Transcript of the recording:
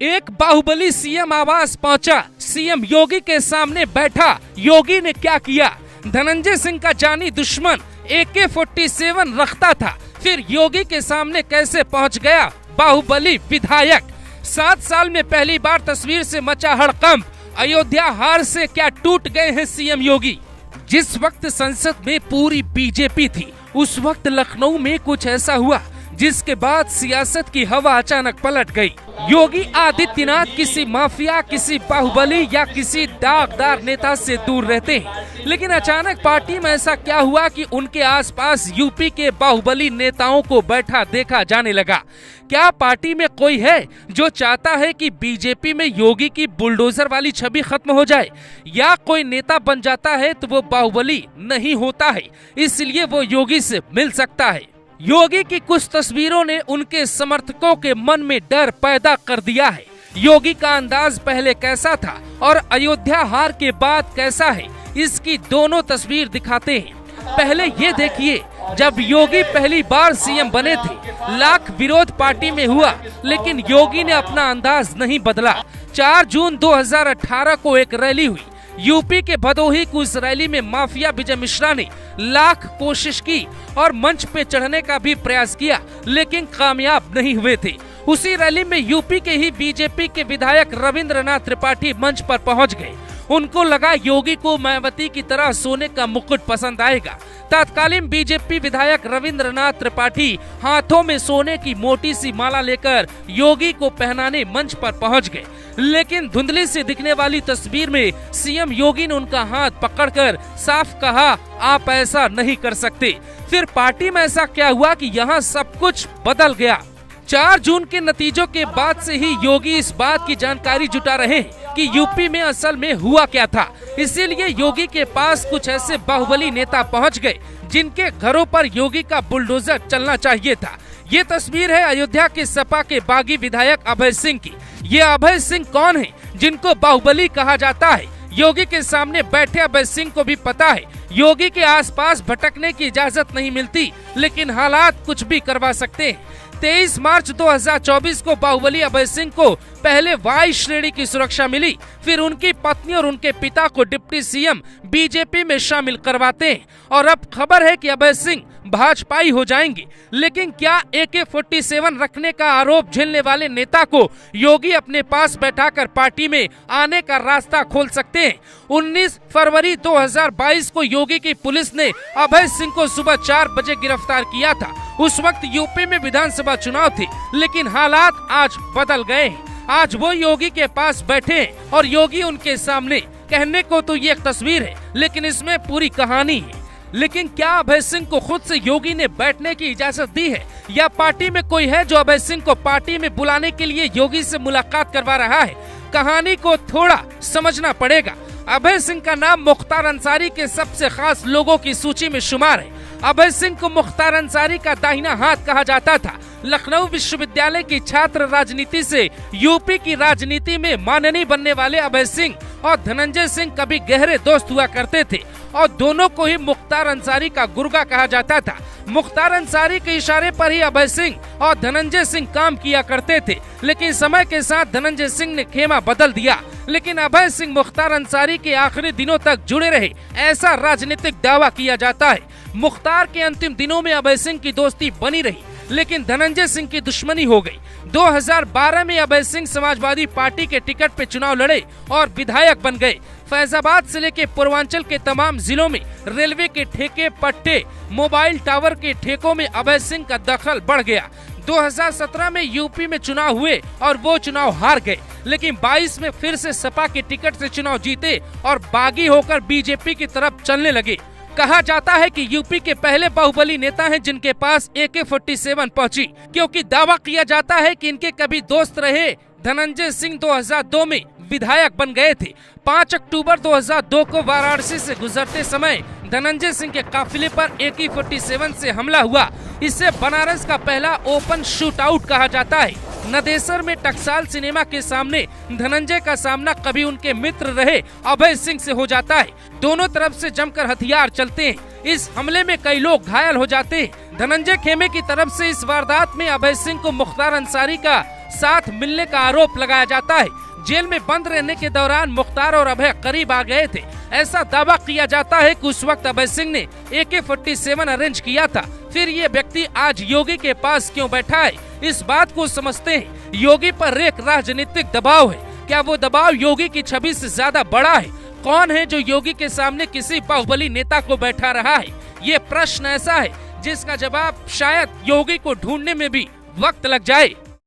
एक बाहुबली सीएम आवास पहुंचा, सीएम योगी के सामने बैठा। योगी ने क्या किया? धनंजय सिंह का जानी दुश्मन AK-47 रखता था, फिर योगी के सामने कैसे पहुंच गया बाहुबली विधायक? 7 साल में पहली बार तस्वीर से मचा हड़कंप। अयोध्या हार से क्या टूट गए हैं सीएम योगी? जिस वक्त संसद में पूरी बीजेपी थी, उस वक्त लखनऊ में कुछ ऐसा हुआ जिसके बाद सियासत की हवा अचानक पलट गई। योगी आदित्यनाथ किसी माफिया, किसी बाहुबली या किसी दागदार नेता से दूर रहते हैं, लेकिन अचानक पार्टी में ऐसा क्या हुआ कि उनके आसपास यूपी के बाहुबली नेताओं को बैठा देखा जाने लगा? क्या पार्टी में कोई है जो चाहता है कि बीजेपी में योगी की बुलडोजर वाली छवि खत्म हो जाए? या कोई नेता बन जाता है तो वो बाहुबली नहीं होता है, इसलिए वो योगी से मिल सकता है? योगी की कुछ तस्वीरों ने उनके समर्थकों के मन में डर पैदा कर दिया है। योगी का अंदाज पहले कैसा था और अयोध्या हार के बाद कैसा है, इसकी दोनों तस्वीर दिखाते हैं। पहले ये देखिए, जब योगी पहली बार सीएम बने थे, लाख विरोध पार्टी में हुआ, लेकिन योगी ने अपना अंदाज नहीं बदला। 4 जून 2018 को एक रैली हुई यूपी के भदोही की। उस रैली में माफिया विजय मिश्रा ने लाख कोशिश की और मंच पे चढ़ने का भी प्रयास किया, लेकिन कामयाब नहीं हुए थे। उसी रैली में यूपी के ही बीजेपी के विधायक रविंद्रनाथ त्रिपाठी मंच पर पहुंच गए। उनको लगा योगी को मायावती की तरह सोने का मुकुट पसंद आएगा। तत्कालीन बीजेपी विधायक रविंद्रनाथ त्रिपाठी हाथों में सोने की मोटी सी माला लेकर योगी को पहनाने मंच पर पहुंच गए, लेकिन धुंधली से दिखने वाली तस्वीर में सीएम योगी ने उनका हाथ पकड़कर साफ कहा, आप ऐसा नहीं कर सकते। फिर पार्टी में ऐसा क्या हुआ कि यहाँ सब कुछ बदल गया? 4 जून के नतीजों के बाद से ही योगी इस बात की जानकारी जुटा रहे हैं कि यूपी में असल में हुआ क्या था। इसीलिए योगी के पास कुछ ऐसे बाहुबली नेता पहुंच गए जिनके घरों पर योगी का बुलडोजर चलना चाहिए था। ये तस्वीर है अयोध्या के सपा के बागी विधायक अभय सिंह की। ये अभय सिंह कौन है जिनको बाहुबली कहा जाता है? योगी के सामने बैठे अभय सिंह को भी पता है योगी के आसपास भटकने की इजाजत नहीं मिलती, लेकिन हालात कुछ भी करवा सकते हैं। 23 मार्च 2024 को बाहुबली अभय सिंह को पहले वाई श्रेणी की सुरक्षा मिली, फिर उनकी पत्नी और उनके पिता को डिप्टी सीएम बीजेपी में शामिल करवाते हैं और अब खबर है कि अभय सिंह भाजपाई हो जाएंगे। लेकिन क्या AK-47 रखने का आरोप झेलने वाले नेता को योगी अपने पास बैठाकर पार्टी में आने का रास्ता खोल सकते हैं? 19 फरवरी 2022 को योगी की पुलिस ने अभय सिंह को सुबह 4 बजे गिरफ्तार किया था। उस वक्त यूपी में विधानसभा चुनाव थे, लेकिन हालात आज बदल गए हैं। आज वो योगी के पास बैठे हैं और योगी उनके सामने। कहने को तो ये एक तस्वीर है, लेकिन इसमें पूरी कहानी है। लेकिन क्या अभय सिंह को खुद से योगी ने बैठने की इजाजत दी है, या पार्टी में कोई है जो अभय सिंह को पार्टी में बुलाने के लिए योगी से मुलाकात करवा रहा है? कहानी को थोड़ा समझना पड़ेगा। अभय सिंह का नाम मुख्तार अंसारी के सबसे खास लोगों की सूची में शुमार है। अभय सिंह को मुख्तार अंसारी का दाहिना हाथ कहा जाता था। लखनऊ विश्वविद्यालय की छात्र राजनीति से यूपी की राजनीति में माननीय बनने वाले अभय सिंह और धनंजय सिंह कभी गहरे दोस्त हुआ करते थे और दोनों को ही मुख्तार अंसारी का गुर्गा कहा जाता था। मुख्तार अंसारी के इशारे पर ही अभय सिंह और धनंजय सिंह काम किया करते थे, लेकिन समय के साथ धनंजय सिंह ने खेमा बदल दिया। लेकिन अभय सिंह मुख्तार अंसारी के आखिरी दिनों तक जुड़े रहे, ऐसा राजनीतिक दावा किया जाता है। मुख्तार के अंतिम दिनों में अभय सिंह की दोस्ती बनी रही, लेकिन धनंजय सिंह की दुश्मनी हो गई। 2012 में अभय सिंह समाजवादी पार्टी के टिकट पे चुनाव लड़े और विधायक बन गए। फैजाबाद से लेकर पूर्वांचल के तमाम जिलों में रेलवे के ठेके, पट्टे, मोबाइल टावर के ठेकों में अभय सिंह का दखल बढ़ गया। 2017 में यूपी में चुनाव हुए और वो चुनाव हार गए, लेकिन 22 में फिर से सपा के टिकट से चुनाव जीते और बागी होकर बीजेपी की तरफ चलने लगे। कहा जाता है कि यूपी के पहले बाहुबली नेता हैं जिनके पास AK-47 पहुंची, क्योंकि दावा किया जाता है कि इनके कभी दोस्त रहे धनंजय सिंह 2002 में विधायक बन गए थे। 5 अक्टूबर 2002 को वाराणसी से गुजरते समय धनंजय सिंह के काफिले पर AK-47 से हमला हुआ। इसे बनारस का पहला ओपन शूट आउट कहा जाता है। नदेसर में टकसाल सिनेमा के सामने धनंजय का सामना कभी उनके मित्र रहे अभय सिंह से हो जाता है। दोनों तरफ से जमकर हथियार चलते हैं। इस हमले में कई लोग घायल हो जाते हैं। धनंजय खेमे की तरफ से इस वारदात में अभय सिंह को मुख्तार अंसारी का साथ मिलने का आरोप लगाया जाता है। जेल में बंद रहने के दौरान मुख्तार और अभय करीब आ गए थे। ऐसा दावा किया जाता है कि उस वक्त अभय सिंह ने AK-47 अरेंज किया था। फिर ये व्यक्ति आज योगी के पास क्यों बैठा है, इस बात को समझते हैं। योगी पर एक राजनीतिक दबाव है। क्या वो दबाव योगी की छवि से ज्यादा बड़ा है? कौन है जो योगी के सामने किसी बाहुबली नेता को बैठा रहा है? ये प्रश्न ऐसा है जिसका जवाब शायद योगी को ढूंढने में भी वक्त लग जाए।